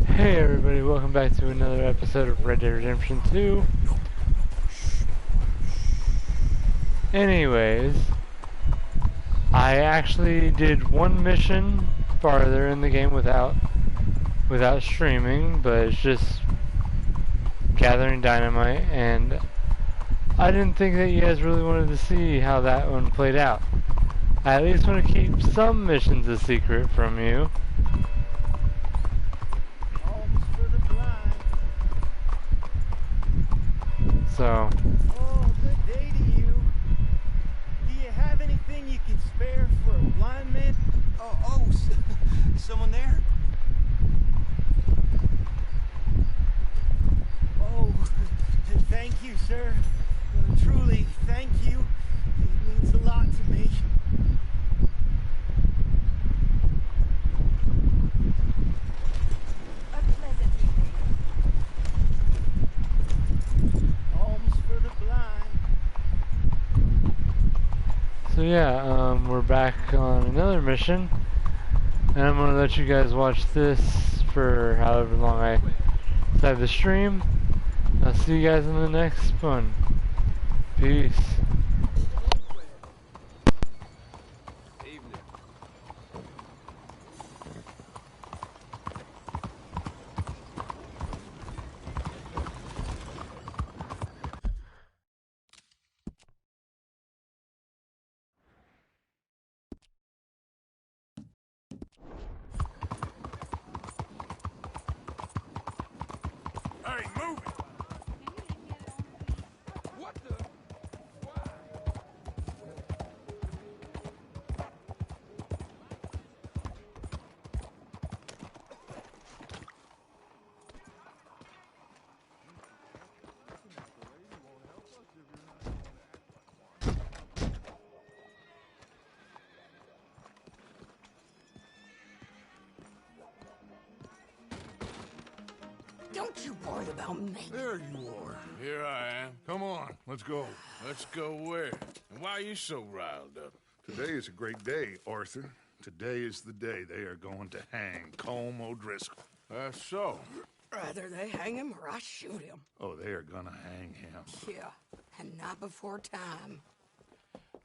Hey everybody, welcome back to another episode of Red Dead Redemption 2. Anyways, I actually did one mission farther in the game without streaming, but it's just gathering dynamite, and I didn't think that you guys really wanted to see how that one played out. I at least want to keep some missions a secret from you. So. Oh, good day to you. Do you have anything you can spare for a blind man? Someone there? Oh, thank you, sir. Truly, thank you. It means a lot to me. So yeah, we're back on another mission, and I'm gonna let you guys watch this for however long I decide to stream. I'll see you guys in the next one. Peace. Hey, move it! What the? Why? Don't you worry about me. There you are. Here I am. Come on, let's go. Let's go where? And why are you so riled up? Today is a great day, Arthur. Today is the day they are going to hang Colm O'Driscoll. That's so. Rather they hang him or I shoot him. Oh, they are gonna hang him. Yeah, and not before time.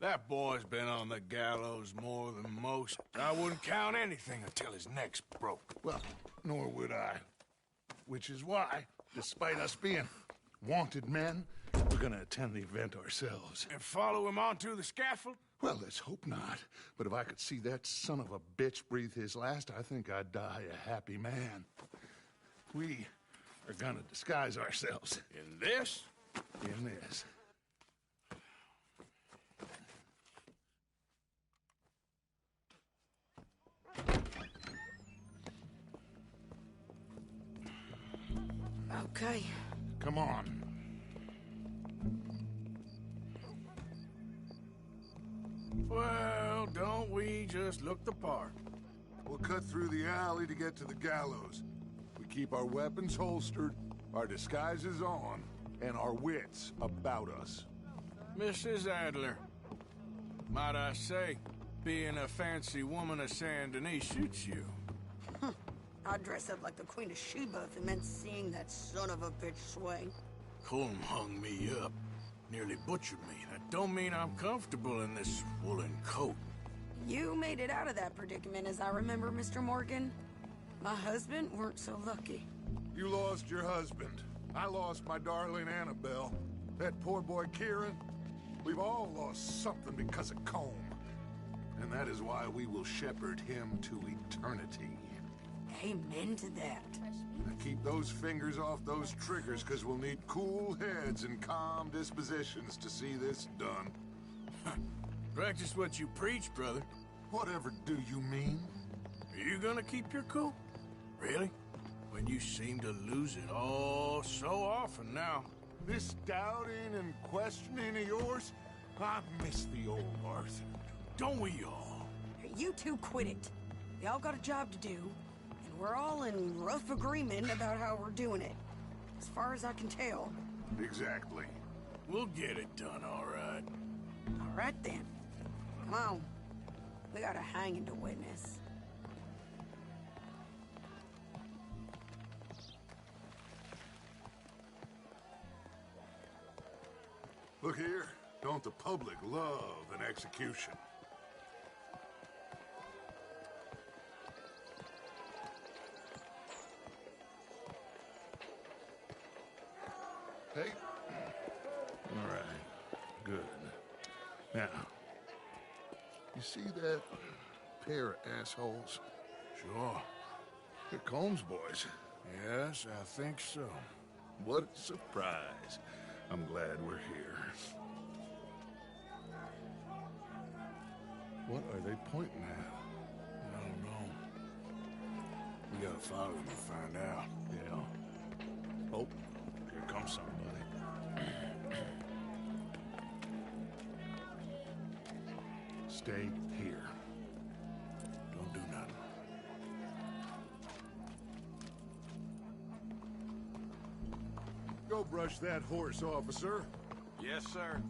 That boy's been on the gallows more than most. I wouldn't count anything until his neck's broke. Well, nor would I. Which is why, despite us being wanted men, we're gonna attend the event ourselves. And follow him onto the scaffold? Well, let's hope not. But if I could see that son of a bitch breathe his last, I think I'd die a happy man. We are gonna disguise ourselves. In this? In this. Okay. Come on. Well, don't we just look the part? We'll cut through the alley to get to the gallows. We keep our weapons holstered, our disguises on, and our wits about us. Mrs. Adler, might I say, being a fancy woman of Saint Denis suits you. I'd dress up like the Queen of Sheba if it meant seeing that son of a bitch swing. Colm hung me up, nearly butchered me. That don't mean I'm comfortable in this woolen coat. You made it out of that predicament, as I remember, Mr. Morgan. My husband weren't so lucky. You lost your husband. I lost my darling Annabelle. That poor boy Kieran. We've all lost something because of Colm. And that is why we will shepherd him to eternity. Amen to that. Now keep those fingers off those triggers, because we'll need cool heads and calm dispositions to see this done. Practice what you preach, brother. Whatever do you mean? Are you gonna keep your cool? Really? When you seem to lose it all so often now. This doubting and questioning of yours? I miss the old Arthur. Don't we all? You two quit it. Y'all got a job to do, and we're all in rough agreement about how we're doing it. as far as I can tell. Exactly. We'll get it done, all right. All right then. Come on. We got a hanging to witness. Look here. Don't the public love an execution? Hey. All right. Good. Now, you see that pair of assholes? Sure. They're Combs boys. Yes, I think so. What a surprise. I'm glad we're here. What are they pointing at? I don't know. We gotta follow them and find out. Yeah. Oh, here comes somebody. Stay here. Don't do nothing. Go brush that horse, officer. Yes, sir.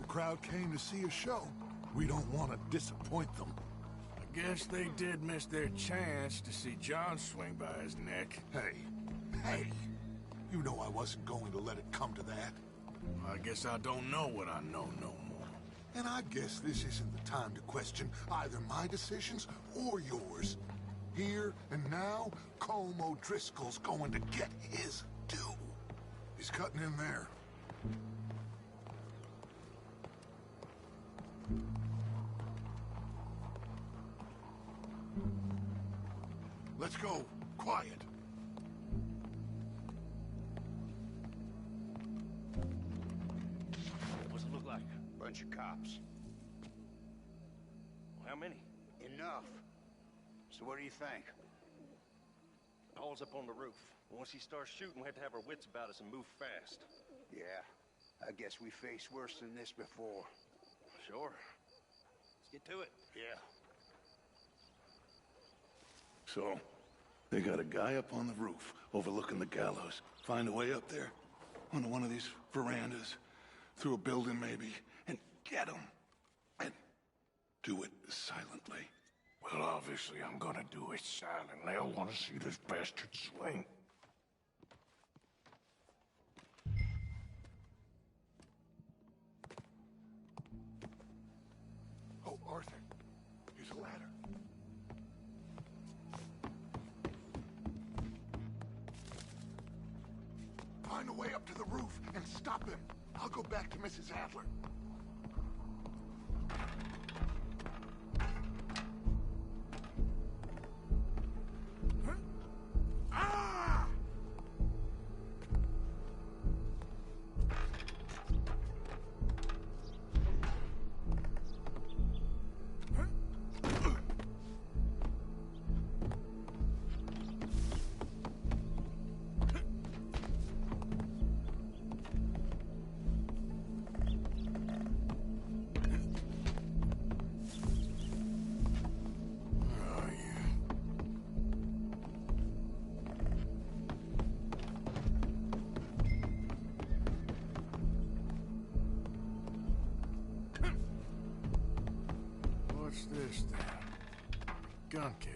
The crowd came to see a show. We don't want to disappoint them. I guess they did miss their chance to see John swing by his neck. Hey, you know I wasn't going to let it come to that. I guess I don't know what I know no more. And I guess this isn't the time to question either my decisions or yours. Here and now, Colm O'Driscoll's going to get his due. He's cutting in there. Let's go. Quiet. What's it look like? Bunch of cops. Well, how many? Enough. So what do you think? Hall's up on the roof. Once he starts shooting, we have to have our wits about us and move fast. Yeah, I guess we faced worse than this before. Sure. Let's get to it. Yeah. So, they got a guy up on the roof overlooking the gallows. Find a way up there, onto one of these verandas, through a building maybe, and get him. And do it silently. Well, obviously I'm gonna do it silently. I want to see this bastard swing. Oh, Arthur, here's a ladder. Find a way up to the roof and stop him. I'll go back to Mrs. Adler. Ah! What's this then? Gun case.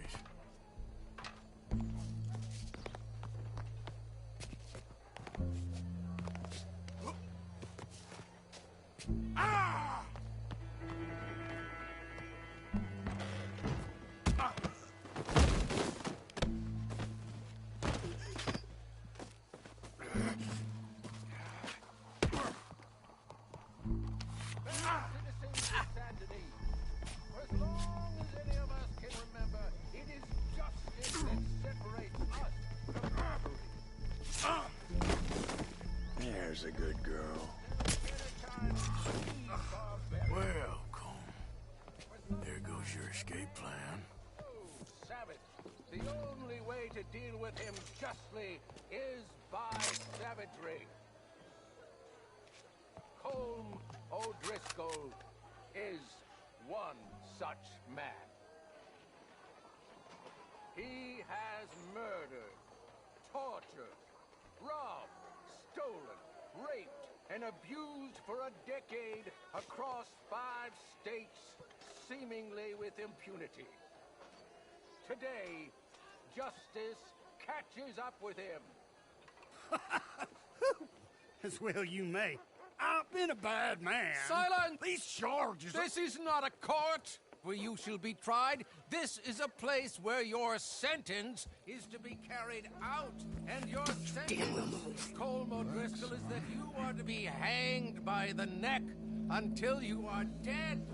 Ah! For as long as any of us can remember, it is justice that separates us from robbery. There's a good girl. Well, Colm, there goes your escape plan. Oh, savage. The only way to deal with him justly is by savagery. Colm O'Driscoll is one such man. He has murdered, tortured, robbed, stolen, raped, and abused for a decade across 5 states, seemingly with impunity. Today, justice catches up with him. As well you may. I've been a bad man. Silence! These charges are... This is not a court where you shall be tried. This is a place where your sentence is to be carried out. And your sentence, Colm O'Driscoll, is that you are to be hanged by the neck until you are dead.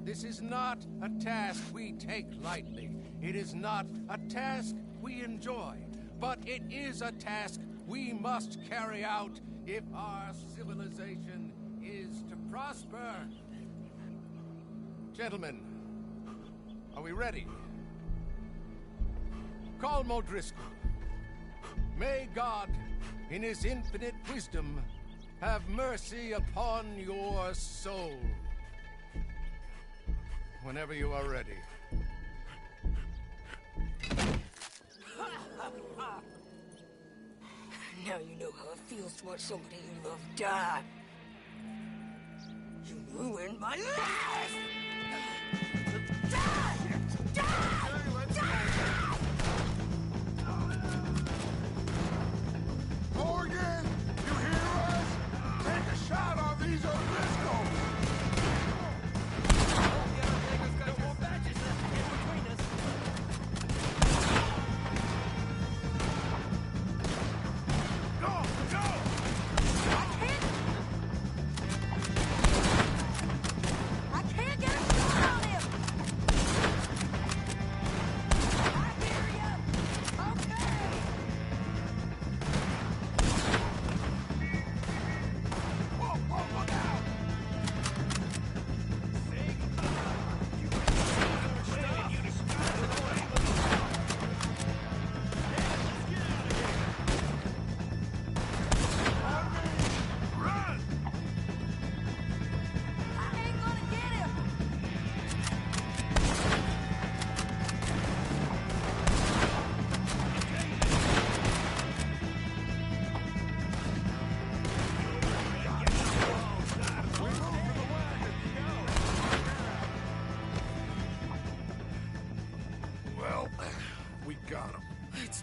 This is not a task we take lightly. It is not a task we enjoy. But it is a task we must carry out if our civilization is to prosper. Gentlemen, are we ready? Colm O'Driscoll, may God, in his infinite wisdom, have mercy upon your soul. Whenever you are ready. Now you know how it feels to watch somebody you love die. You ruined my life! Die! Die! Die! Morgan, you hear us? Take a shot on these O'Driscolls!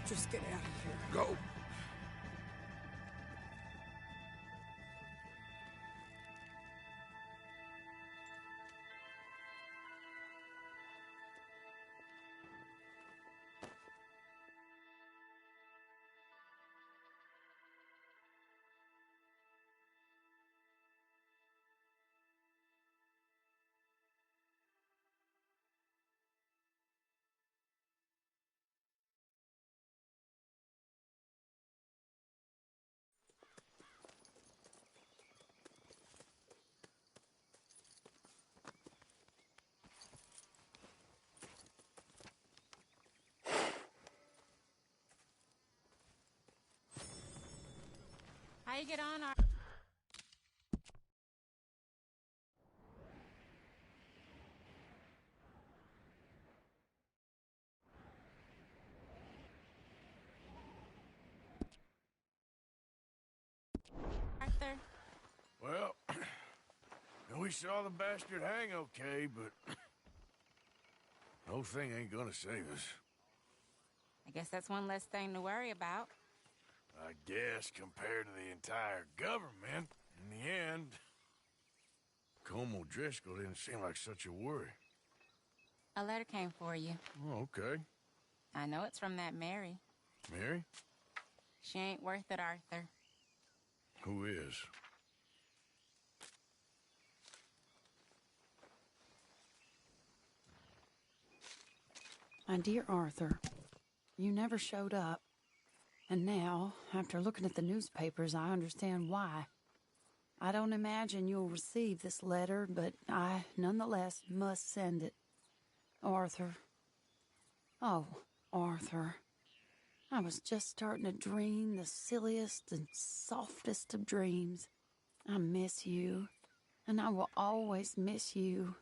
Just get out of here. Go. How you get on, Arthur? Well, we saw the bastard hang okay, but the whole thing ain't gonna save us. I guess that's one less thing to worry about. I guess compared to the entire government, in the end, Colm O'Driscoll didn't seem like such a worry. A letter came for you. Oh, okay. I know it's from that Mary. Mary? She ain't worth it, Arthur. Who is? My dear Arthur, you never showed up. And now, after looking at the newspapers, I understand why. I don't imagine you'll receive this letter, but I, nonetheless, must send it. Arthur. Oh, Arthur. I was just starting to dream the silliest and softest of dreams. I miss you, and I will always miss you.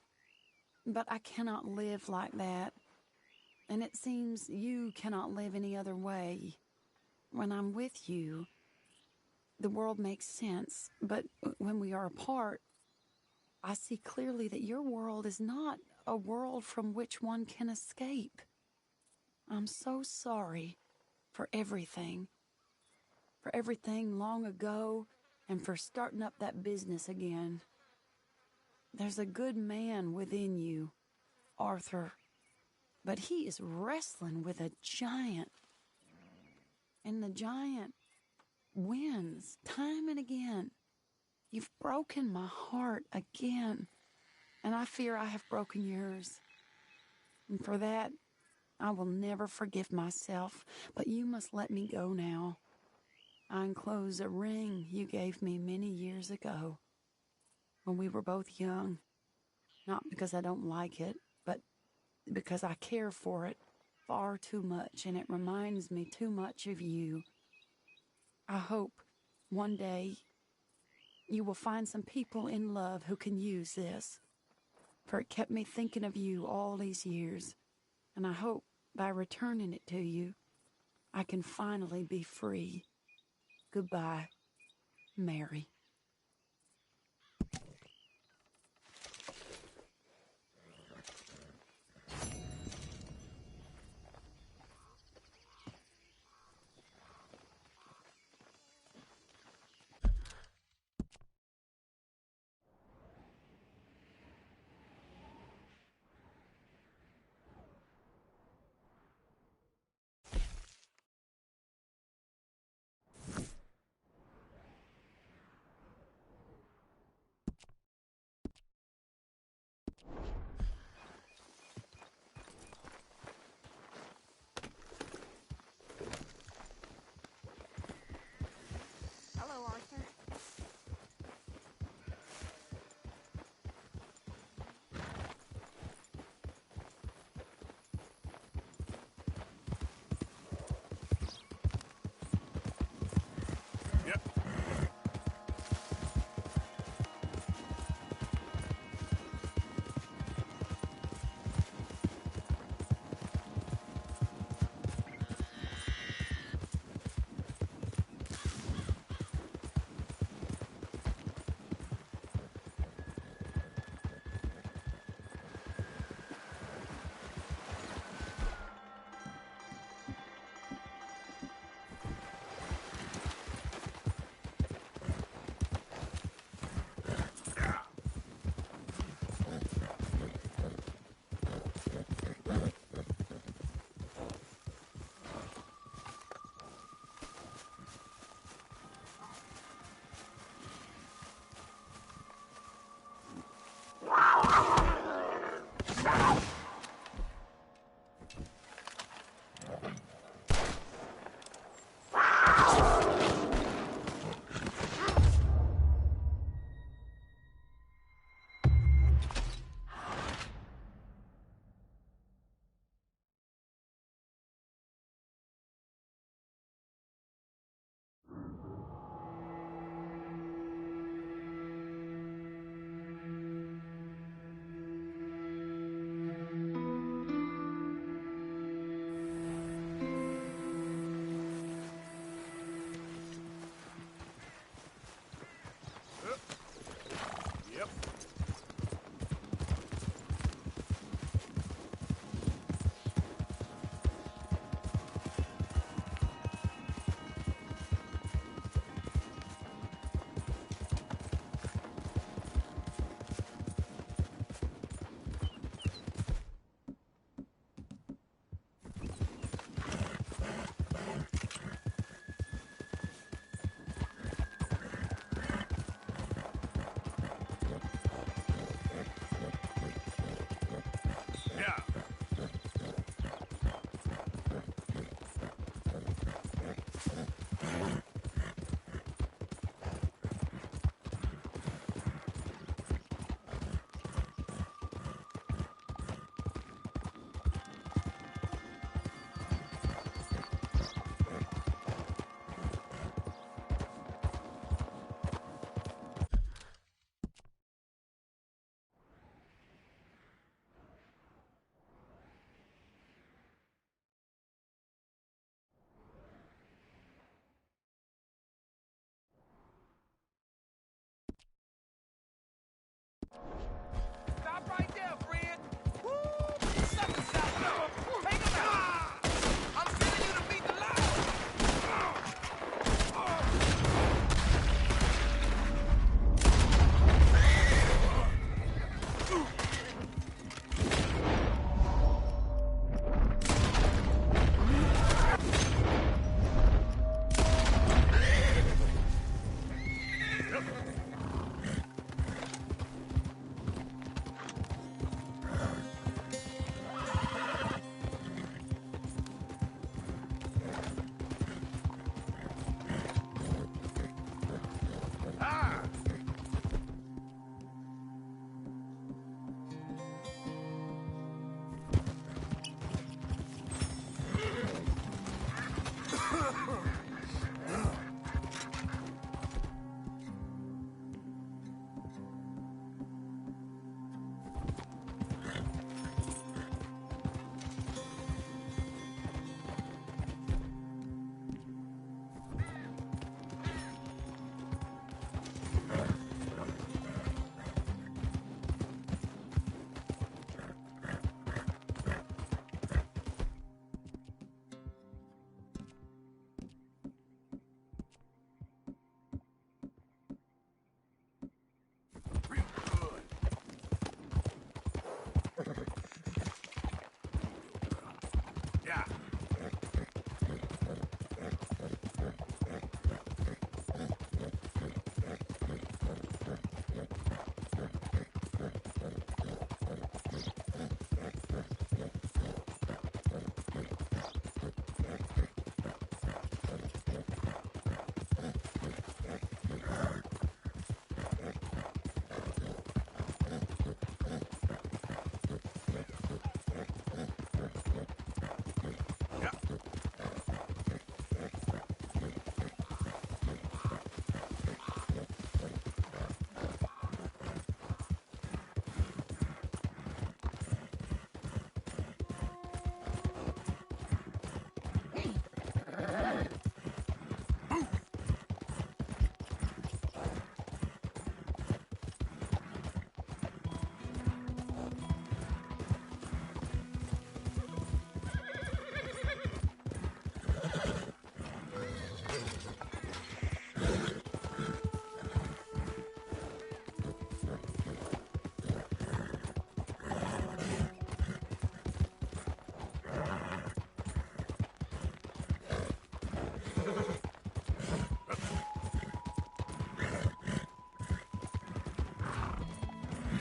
But I cannot live like that. And it seems you cannot live any other way. When I'm with you, the world makes sense, but when we are apart, I see clearly that your world is not a world from which one can escape. I'm so sorry for everything long ago, and for starting up that business again. There's a good man within you, Arthur, but he is wrestling with a giant. And the giant wins time and again. You've broken my heart again, and I fear I have broken yours. And for that, I will never forgive myself, but you must let me go now. I enclose a ring you gave me many years ago, when we were both young, not because I don't like it, but because I care for it far too much, and it reminds me too much of you. I hope one day you will find some people in love who can use this, for it kept me thinking of you all these years, and I hope by returning it to you, I can finally be free. Goodbye, Mary.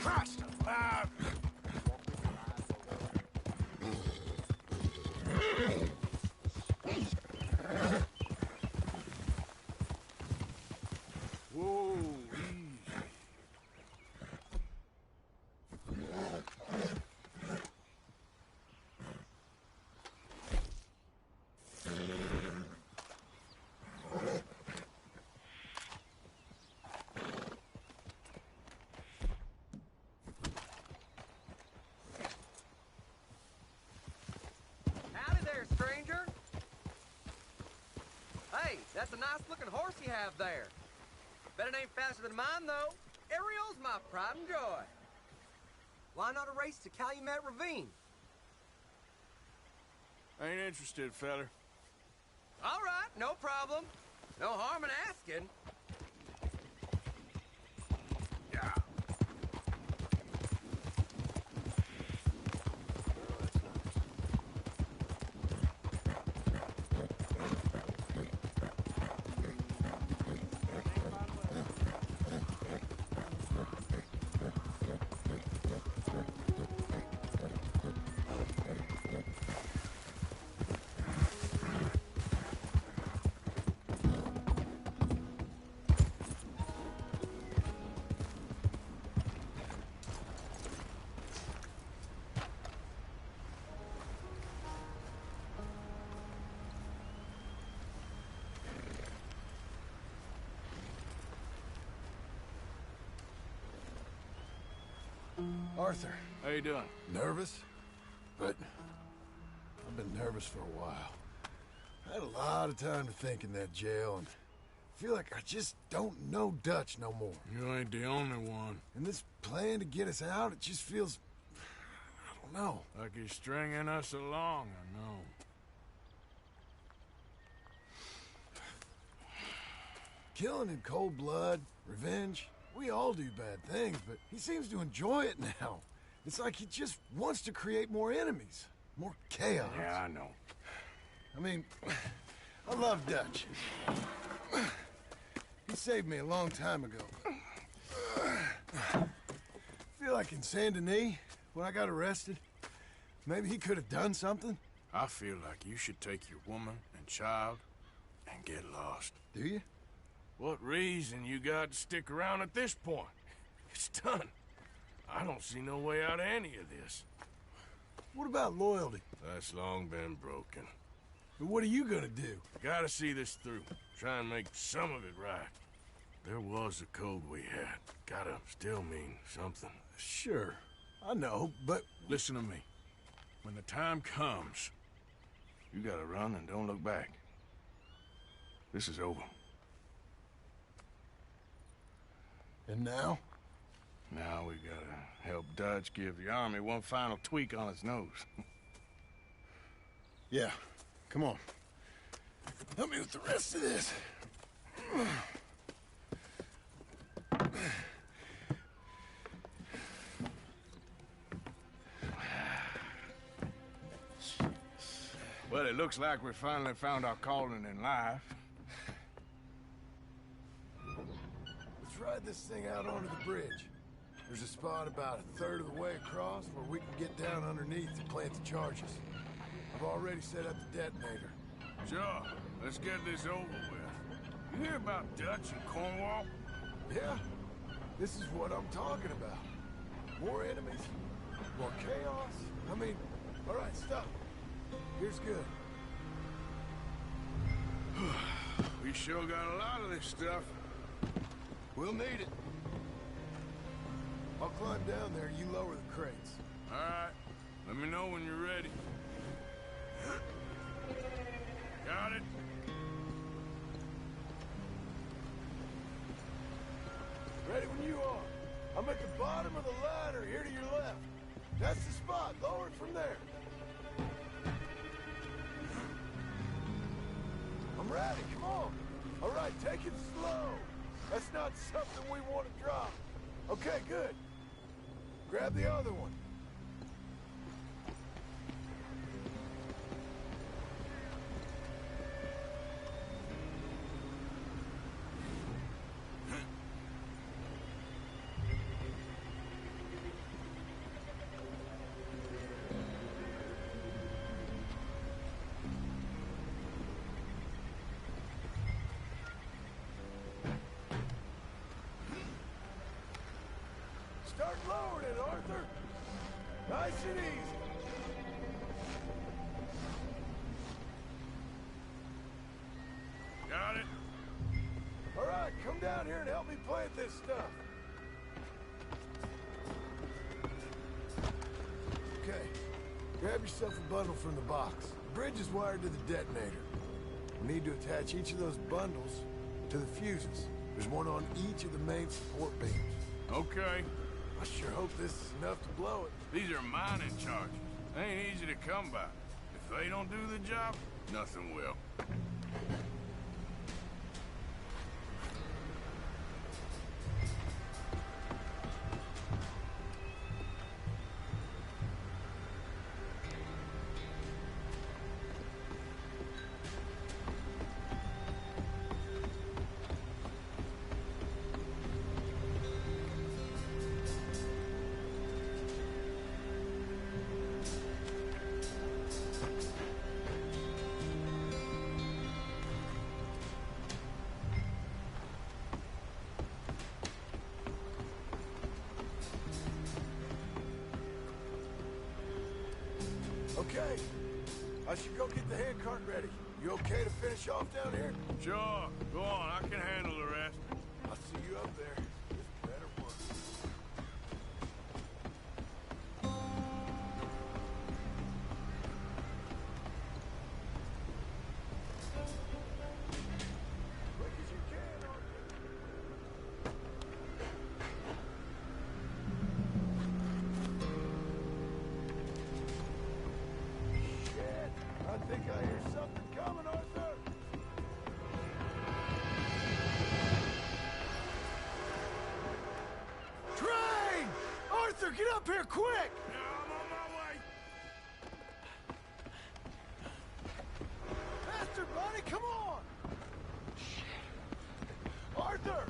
Christ! Whoa, easy. Howdy there, stranger. Hey, that's a nice-looking horse you have there. Bet it ain't faster than mine, though. Ariel's my pride and joy. Why not a race to Calumet Ravine? Ain't interested, feller. All right, no problem. No harm in asking. Yeah. Arthur. How you doing? Nervous? But I've been nervous for a while. I had a lot of time to think in that jail, and I feel like I just don't know Dutch no more. You ain't the only one. And this plan to get us out, it just feels... I don't know. Like he's stringing us along, I know. Killing in cold blood, revenge, we all do bad things, but he seems to enjoy it now. It's like he just wants to create more enemies, more chaos. Yeah, I know. I mean, I love Dutch. He saved me a long time ago. I feel like in Saint Denis, when I got arrested, maybe he could have done something. I feel like you should take your woman and child and get lost. Do you? What reason you got to stick around at this point? It's done. I don't see no way out of any of this. What about loyalty? That's long been broken. And what are you gonna do? Gotta see this through. Try and make some of it right. There was a code we had. Gotta still mean something. Sure, I know, but... Listen to me. When the time comes, you gotta run and don't look back. This is over. And now? Now we gotta help Dutch give the army one final tweak on its nose. Yeah, come on. Help me with the rest of this. Well, it looks like we finally found our calling in life. Let's ride this thing out onto the bridge. There's a spot about a third of the way across where we can get down underneath to plant the charges. I've already set up the detonator. Sure. Let's get this over with. You hear about Dutch and Cornwall? Yeah. This is what I'm talking about. More enemies, more chaos. I mean, all right, stop. Here's good. We sure got a lot of this stuff. We'll need it. I'll climb down there, you lower the crates. All right. Let me know when you're ready. Got it? Ready when you are. I'm at the bottom of the ladder, here to your left. That's the spot. Lower it from there. I'm ready. Come on. All right, take it slow. That's not something we want to drop. Okay, good. Grab the other one. Start lowering it, Arthur. Nice and easy. Got it? All right, come down here and help me plant this stuff. Okay, grab yourself a bundle from the box. The bridge is wired to the detonator. We need to attach each of those bundles to the fuses. There's one on each of the main support beams. Okay. I sure hope this is enough to blow it. These are mining charges. They ain't easy to come by. If they don't do the job, nothing will. Okay, I should go get the handcart ready. You okay to finish off down here? Sure. Go on. I can handle the rest. I'll see you up there. This better work. Quick as you can, Arthur. Shit! I think I hear something coming, Arthur! Train! Arthur, get up here quick! I'm on my way. Faster, buddy, come on! Shit. Arthur!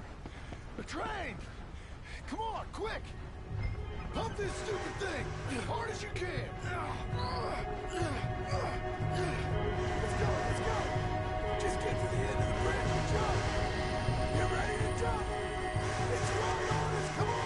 The train! Come on, quick! Pump this stupid thing! As hard as you can! Let's go, let's go! Just get to the end of the bridge and jump! Get ready to jump! It's right on us, come on!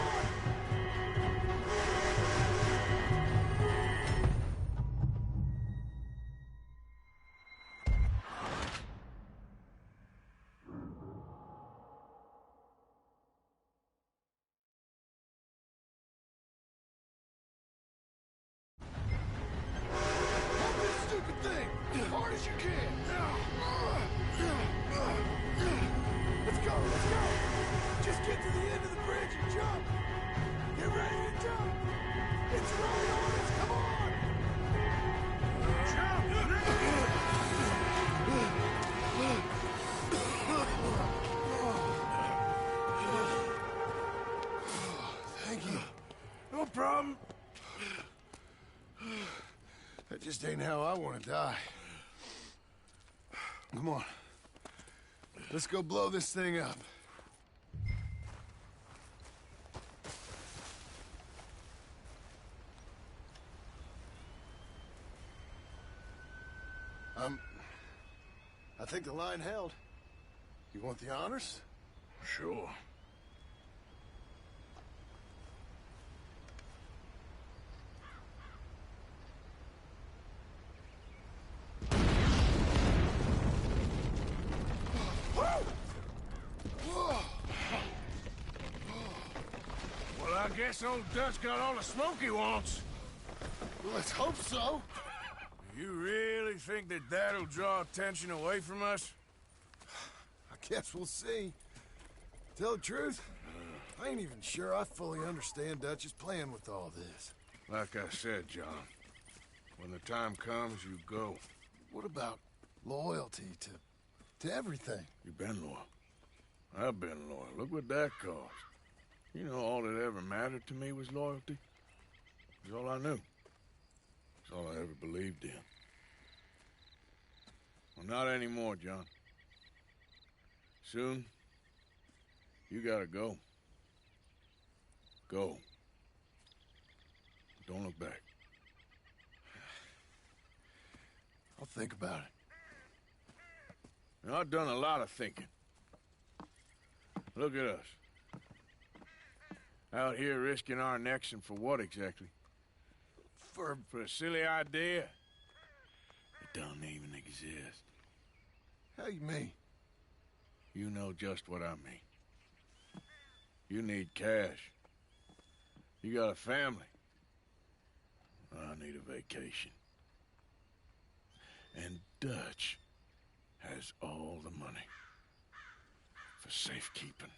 Pump this stupid thing! As hard as you can! Let's go, let's go! Just get to the end of the bridge and jump! Get ready to jump! It's right on us, come on! Thank you. No problem. That just ain't how I want to die. Come on. Let's go blow this thing up. I think the line held. You want the honors? Sure. Well, I guess old Dutch got all the smoke he wants. Well, let's hope so. You really think that that'll draw attention away from us? I guess we'll see. Tell the truth, I ain't even sure I fully understand Dutch's plan with all this. Like I said, John, when the time comes, you go. What about loyalty to everything? You've been loyal. I've been loyal. Look what that cost. You know, all that ever mattered to me was loyalty. It was all I knew. It's all I ever believed in. Well, not anymore, John. Soon, you gotta go. Go. Don't look back. I'll think about it. You know, I've done a lot of thinking. Look at us. Out here risking our necks, and for what exactly? For a silly idea? It don't even exist. How you mean? You know just what I mean. You need cash. You got a family. I need a vacation. And Dutch has all the money for safekeeping.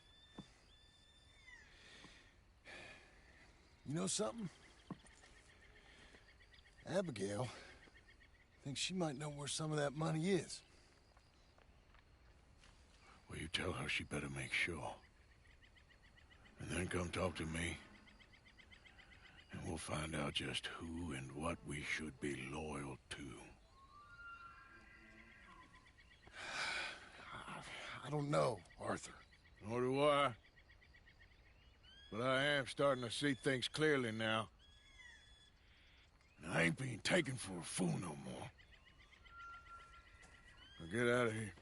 You know something? Abigail thinks she might know where some of that money is. Well, you tell her she better make sure. And then come talk to me. And we'll find out just who and what we should be loyal to. I don't know, Arthur. Nor do I. But I am starting to see things clearly now. And I ain't being taken for a fool no more. Now get out of here.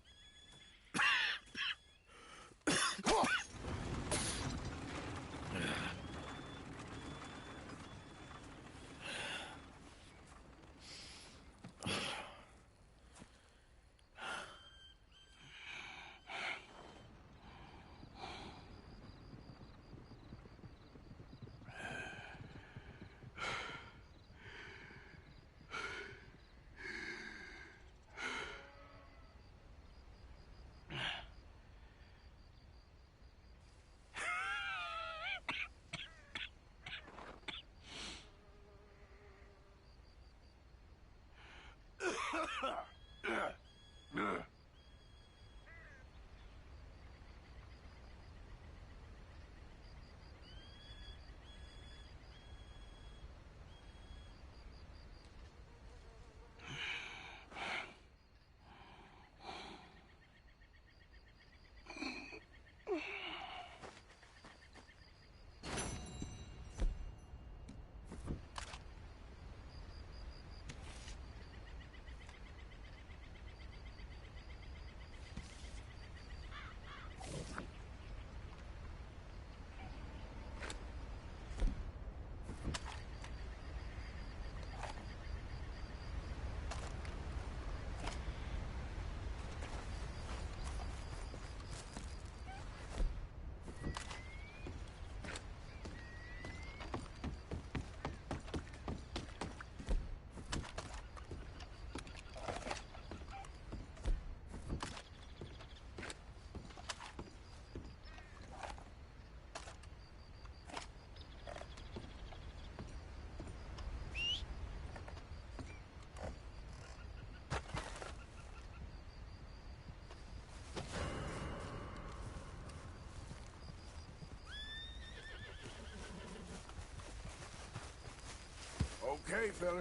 Okay, fella.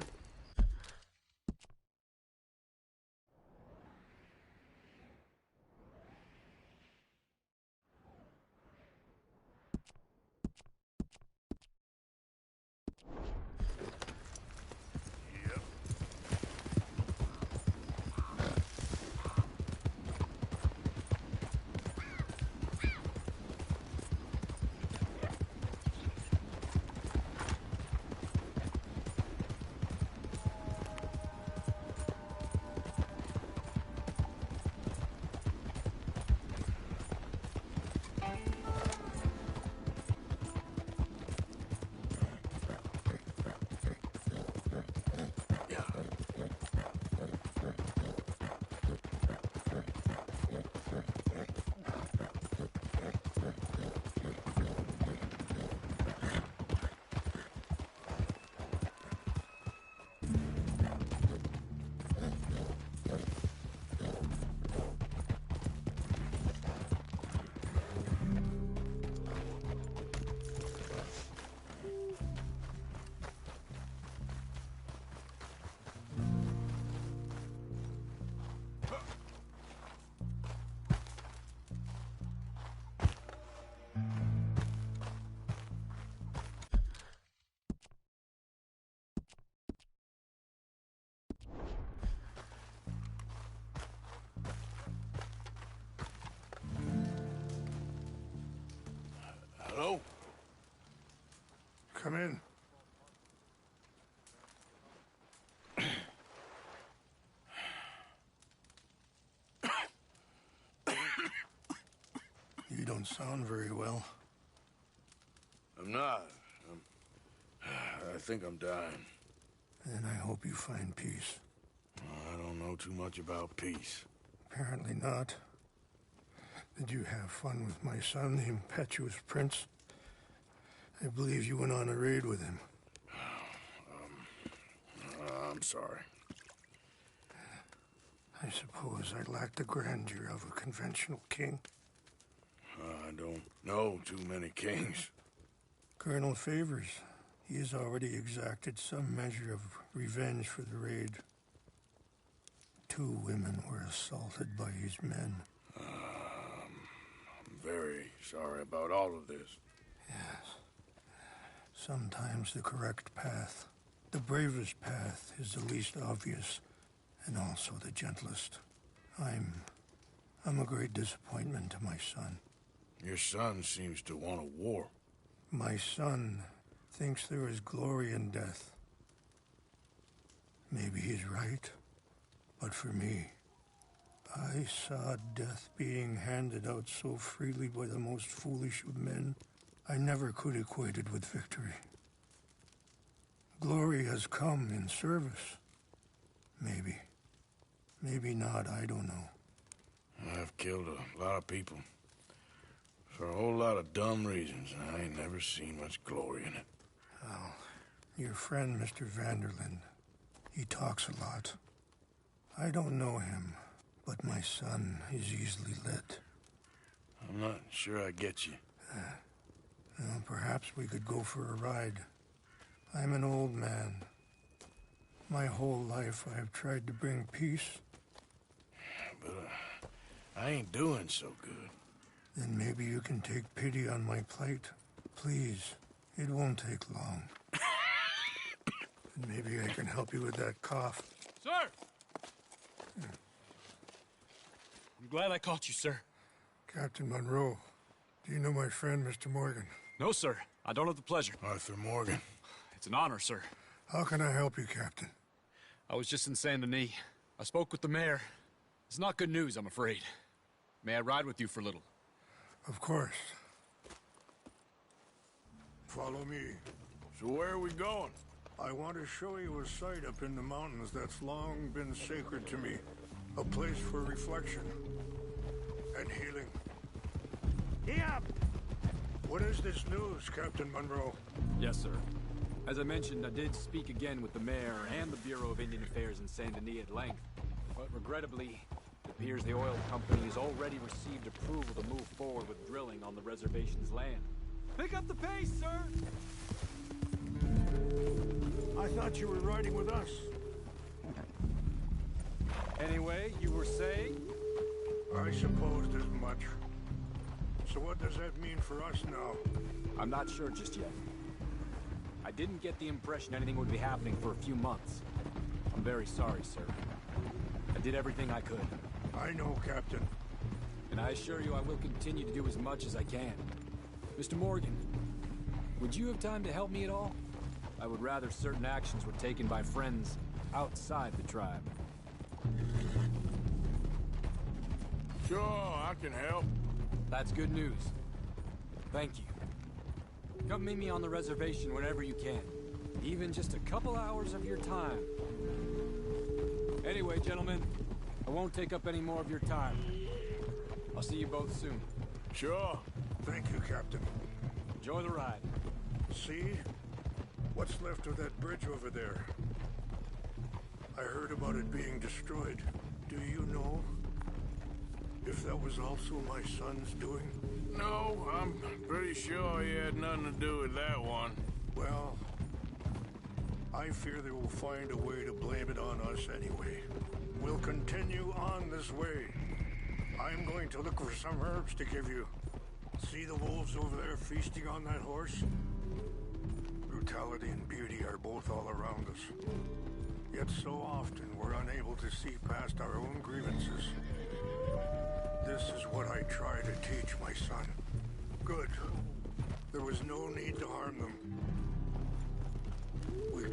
Come in. You don't sound very well. I'm not. I think I'm dying. And I hope you find peace. I don't know too much about peace. Apparently not. Did you have fun with my son, the impetuous prince? I believe you went on a raid with him. I'm sorry. I suppose I lack the grandeur of a conventional king. I don't know too many kings. Colonel Favors, he has already exacted some measure of revenge for the raid. 2 women were assaulted by his men. I'm very sorry about all of this. Yes. Sometimes the correct path, the bravest path, is the least obvious, and also the gentlest. I'm a great disappointment to my son. Your son seems to want a war. My son thinks there is glory in death. Maybe he's right, but for me, I saw death being handed out so freely by the most foolish of men, I never could equate it with victory. Glory has come in service. Maybe. Maybe not, I don't know. I've killed a lot of people. For a whole lot of dumb reasons, and I ain't never seen much glory in it. Well, your friend, Mr. Vanderlyn, he talks a lot. I don't know him, but my son is easily led. I'm not sure I get you. Well, perhaps we could go for a ride. I'm an old man. My whole life I have tried to bring peace. But I ain't doing so good. Then maybe you can take pity on my plight. Please, it won't take long. And maybe I can help you with that cough. Sir! I'm glad I caught you, sir. Captain Monroe, do you know my friend, Mr. Morgan? No, sir. I don't have the pleasure. Arthur Morgan. It's an honor, sir. How can I help you, Captain? I was just in Saint Denis. I spoke with the mayor. It's not good news, I'm afraid. May I ride with you for a little? Of course. Follow me. So where are we going? I want to show you a site up in the mountains that's long been sacred to me. A place for reflection and healing. Yep. What is this news, Captain Monroe? Yes, sir. As I mentioned, I did speak again with the mayor and the Bureau of Indian Affairs in Saint Denis at length. But regrettably, it appears the oil company has already received approval to move forward with drilling on the reservation's land. Pick up the pace, sir! I thought you were riding with us. Anyway, you were saying? I supposed as much. So what does that mean for us now? I'm not sure just yet. I didn't get the impression anything would be happening for a few months. I'm very sorry, sir. I did everything I could. I know, Captain. And I assure you I will continue to do as much as I can. Mr. Morgan, would you have time to help me at all? I would rather certain actions were taken by friends outside the tribe. Sure, I can help. That's good news. Thank you. Come meet me on the reservation whenever you can. Even just a couple hours of your time. Anyway, gentlemen, I won't take up any more of your time. I'll see you both soon. Sure. Thank you, Captain. Enjoy the ride. See? What's left of that bridge over there? I heard about it being destroyed. Do you know if that was also my son's doing? No, I'm pretty sure he had nothing to do with that one. Well, I fear they will find a way to blame it on us anyway. We'll continue on this way. I'm going to look for some herbs to give you. See the wolves over there feasting on that horse? Brutality and beauty are both all around us. Yet so often we're unable to see past our own grievances. This is what I try to teach my son. Good. There was no need to harm them.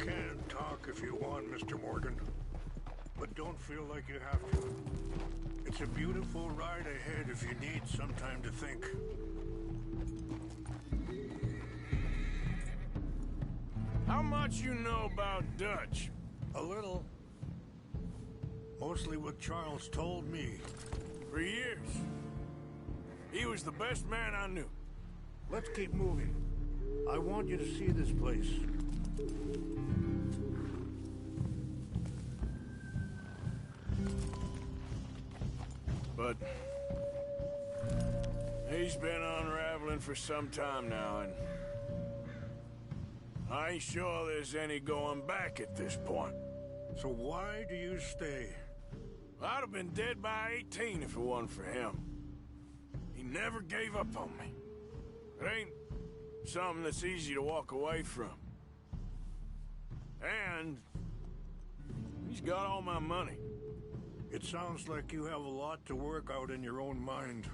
can talk if you want, Mr. Morgan. But don't feel like you have to. It's a beautiful ride ahead if you need some time to think. How much you know about Dutch? A little. Mostly what Charles told me. For years. He was the best man I knew. Let's keep moving. I want you to see this place. But he's been unraveling for some time now, and I ain't sure there's any going back at this point. So why do you stay? I'd have been dead by 18 if it wasn't for him. He never gave up on me. It ain't something that's easy to walk away from. And he's got all my money. It sounds like you have a lot to work out in your own mind.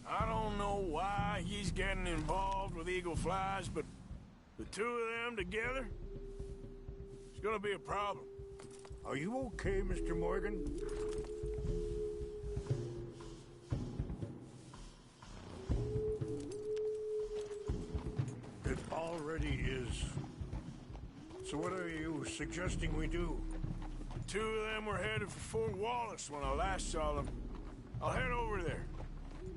I don't know why he's getting involved with Eagle Flies, but the two of them together, it's gonna be a problem. Are you okay, Mr. Morgan? It already is. So what are you suggesting we do? The two of them were headed for Fort Wallace when I last saw them. I'll head over there.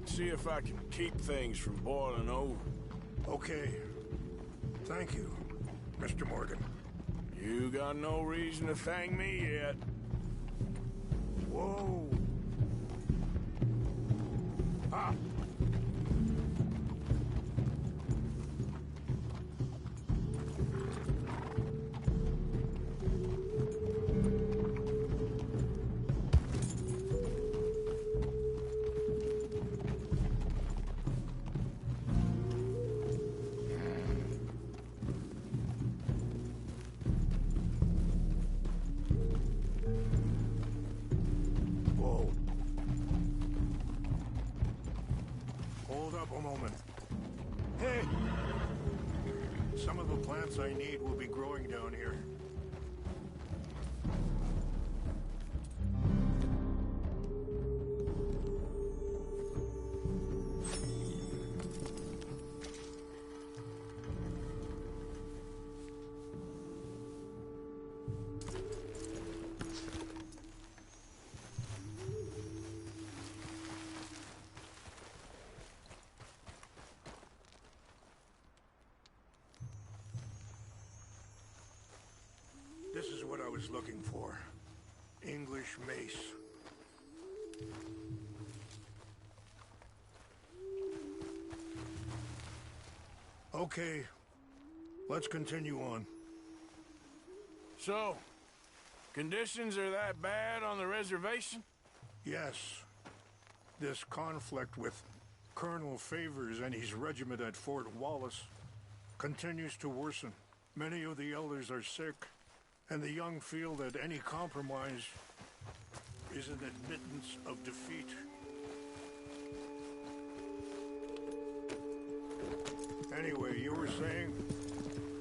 See if I can keep things from boiling over. Okay. Thank you, Mr. Morgan. You got no reason to thank me yet. Whoa. Ah. I need will be growing down here. This is what I was looking for. English mace. Okay, let's continue on. So, conditions are that bad on the reservation? Yes. This conflict with Colonel Favors and his regiment at Fort Wallace continues to worsen. Many of the elders are sick, and the young feel that any compromise is an admittance of defeat. Anyway, you were saying?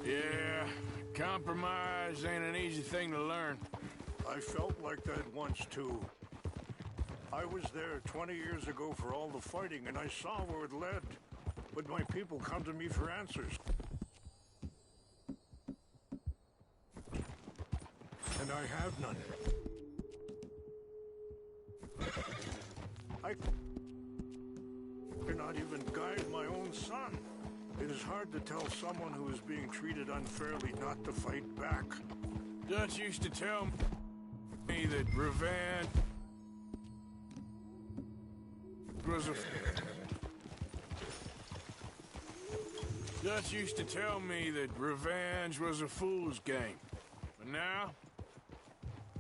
Yeah, compromise ain't an easy thing to learn. I felt like that once, too. I was there 20 years ago for all the fighting, and I saw where it led. But my people come to me for answers. And I have none. I cannot even guide my own son. It is hard to tell someone who is being treated unfairly not to fight back. Dutch used to tell me that revenge was a... Dutch used to tell me that revenge was a fool's game. But now,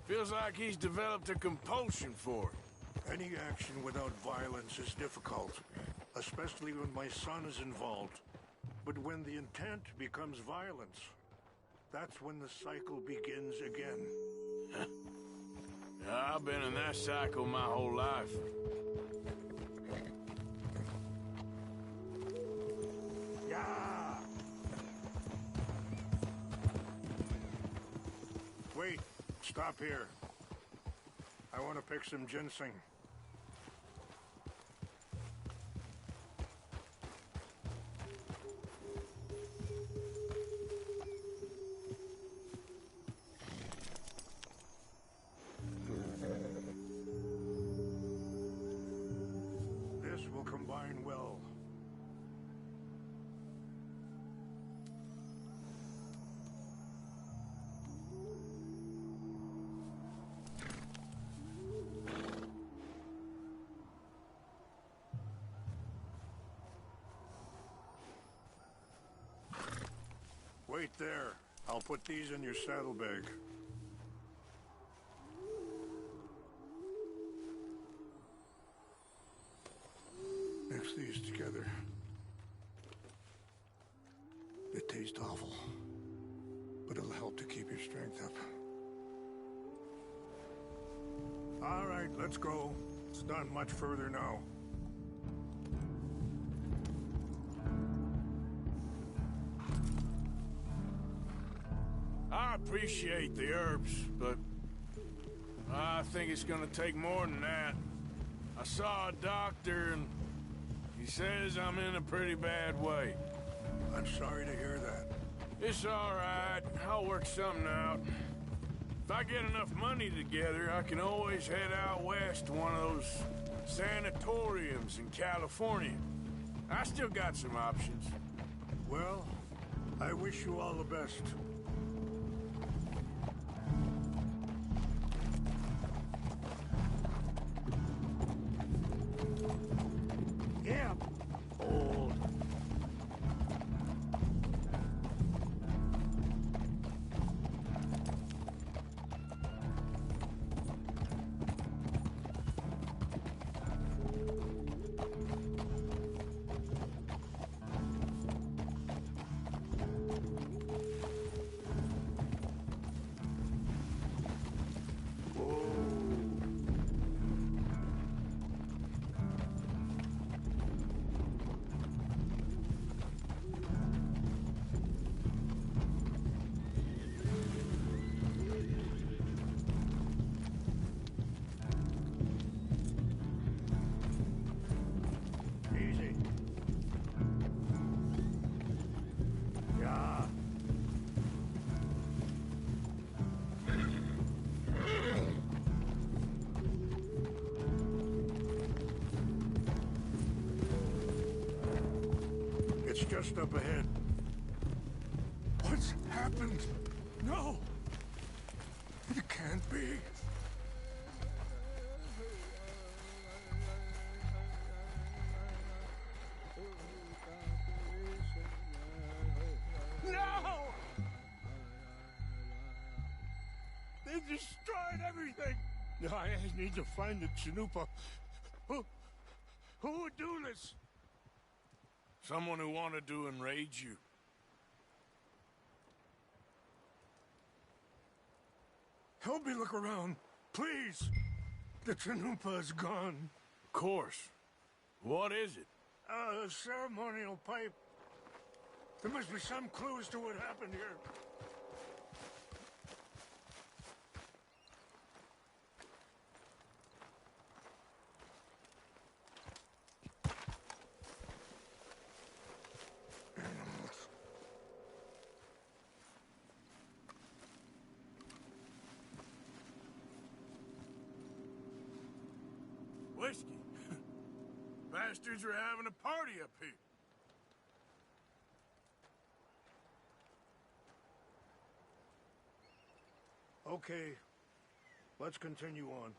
feels like he's developed a compulsion for it. Any action without violence is difficult, especially when my son is involved. But when the intent becomes violence, that's when the cycle begins again. I've been in that cycle my whole life. Yeah. Stop here. I want to pick some ginseng. This will combine well. Wait there. I'll put these in your saddlebag. Mix these together. They taste awful, but it'll help to keep your strength up. All right, let's go. It's not much further now. I appreciate the herbs, but I think it's gonna take more than that. I saw a doctor and he says I'm in a pretty bad way. I'm sorry to hear that. It's all right. I'll work something out. If I get enough money together, I can always head out west to one of those sanatoriums in California. I still got some options. Well, I wish you all the best. Yeah. Old. Easy. Yeah. It's just up ahead. What's happened? No! It can't be. No! They destroyed everything! I need to find the Chanupa. Who would do this? Someone who wanted to enrage you. Help me look around, please. The Chanupa is gone. Of course. What is it? A ceremonial pipe. There must be some clues to what happened here. Whiskey. Bastards are having a party up here. Okay, let's continue on.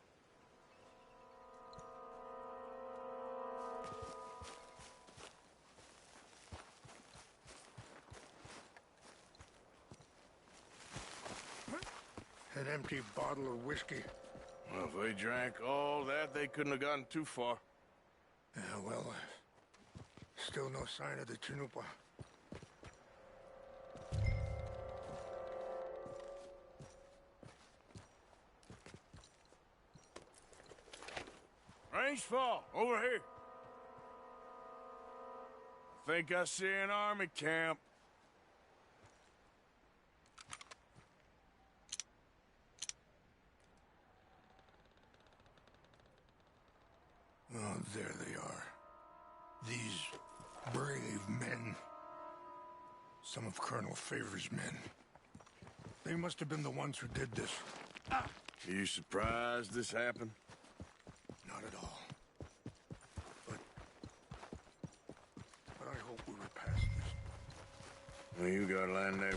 An empty bottle of whiskey. Well, if they drank all that, they couldn't have gotten too far. Yeah, well, still no sign of the Chanupa. Range fall, over here. Think I see an army camp. Some of Colonel Favor's men. They must have been the ones who did this. Are you surprised this happened? Not at all. But I hope we were past this. Well, you got land there.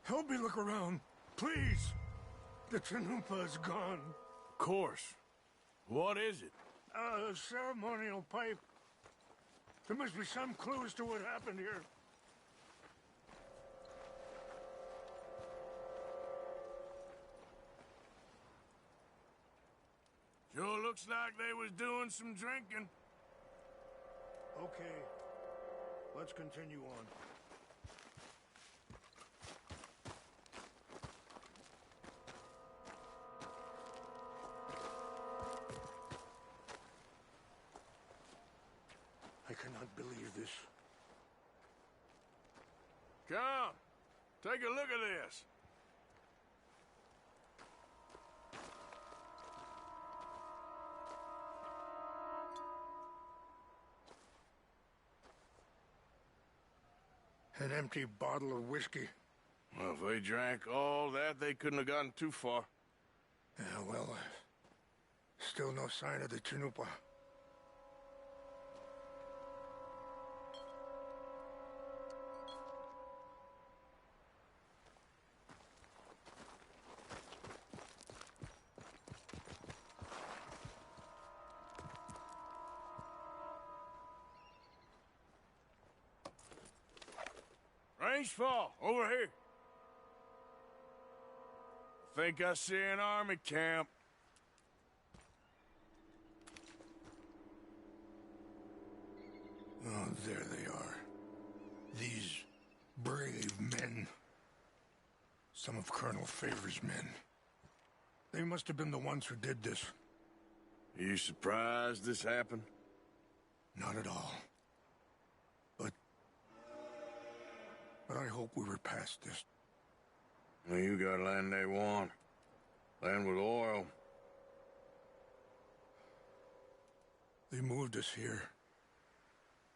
Help me look around, please. The Chanupa is gone. Of course. What is it? A ceremonial pipe. There must be some clues to what happened here. Sure looks like they was doing some drinking. Okay. Let's continue on. I cannot believe this. Come, take a look at this. An empty bottle of whiskey. Well, if they drank all that, they couldn't have gotten too far. Yeah, well, still no sign of the Chanupa. Rangefall, over here. Think I see an army camp. Oh, there they are. These brave men. Some of Colonel Favor's men. They must have been the ones who did this. Are you surprised this happened? Not at all. But I hope we were past this. Well, you got land they want. Land with oil. They moved us here.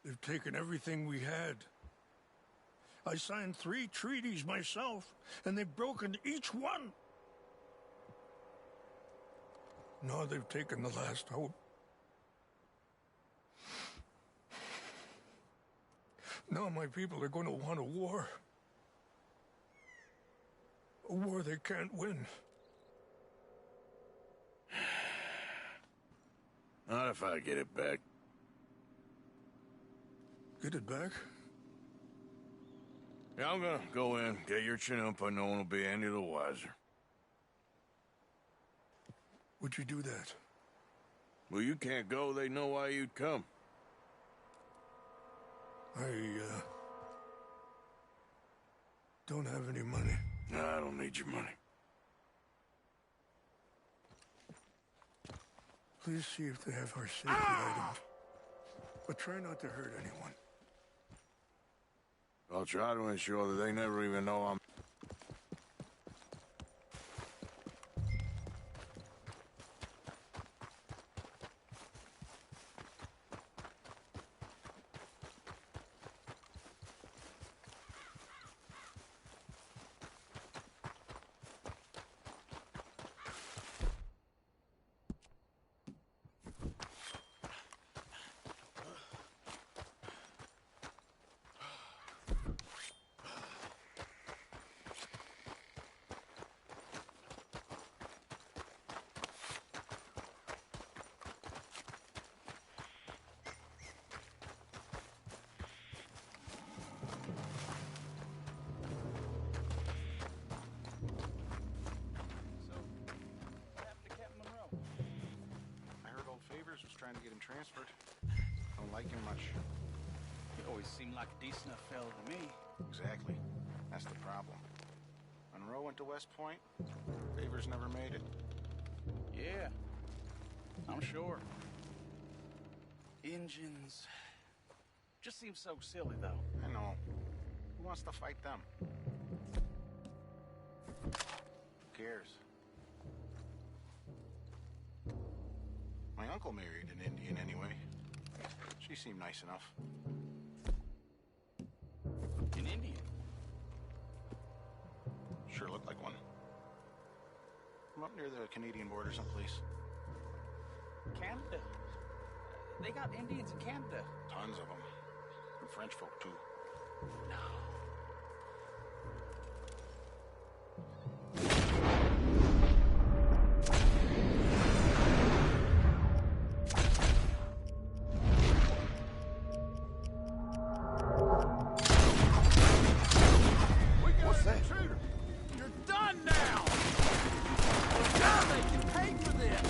They've taken everything we had. I signed 3 treaties myself, and they've broken each one. Now they've taken the last hope. Now my people are going to want a war. A war they can't win. Not if I get it back. Get it back? Yeah, I'm gonna go in, get your Chanupa, no one will be any the wiser. Would you do that? Well, you can't go, they know why you'd come. I don't have any money. No, I don't need your money. Please see if they have our safety items. But try not to hurt anyone. I'll try to ensure that they never even know I'm... Trying to get him transferred. Don't like him much. He always seemed like a decent enough fella to me. Exactly. That's the problem. Monroe went to West Point. Favors never made it. Yeah, I'm sure. Engines just seems so silly, though. I know. Who Who wants to fight them? Who cares? My uncle married an Indian anyway. She seemed nice enough. An Indian? Sure looked like one. I'm up near the Canadian border someplace. Canada? They got Indians in Canada. Tons of them. And French folk, too. No. What's that? Intruder! You're done now! Now they can pay for this!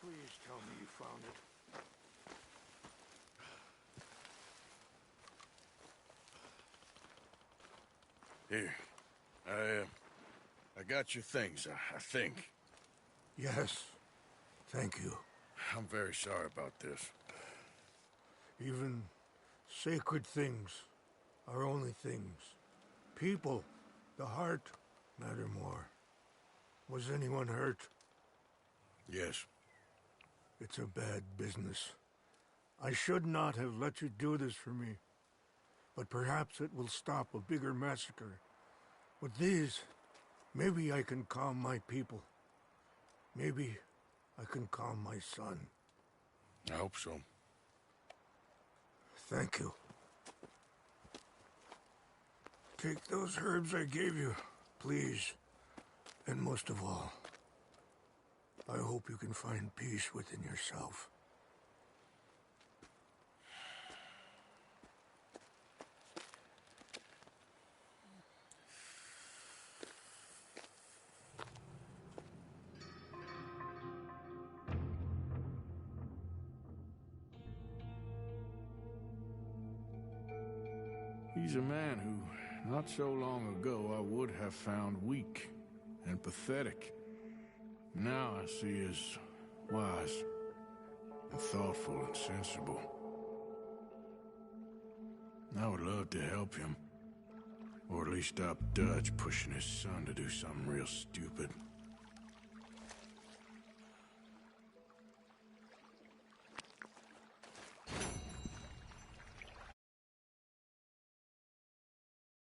Please tell me you found it. Here. I got your things, I think. Yes. Thank you. I'm very sorry about this. Even sacred things are only things. People, the heart, matter more. Was anyone hurt? Yes. It's a bad business. I should not have let you do this for me. But perhaps it will stop a bigger massacre. With these, maybe I can calm my people. Maybe I can calm my son. I hope so. Thank you. Take those herbs I gave you, please. And most of all, I hope you can find peace within yourself. He's a man who, not so long ago, I would have found weak and pathetic. Now I see as wise and thoughtful and sensible. I would love to help him, or at least stop Dutch pushing his son to do something real stupid.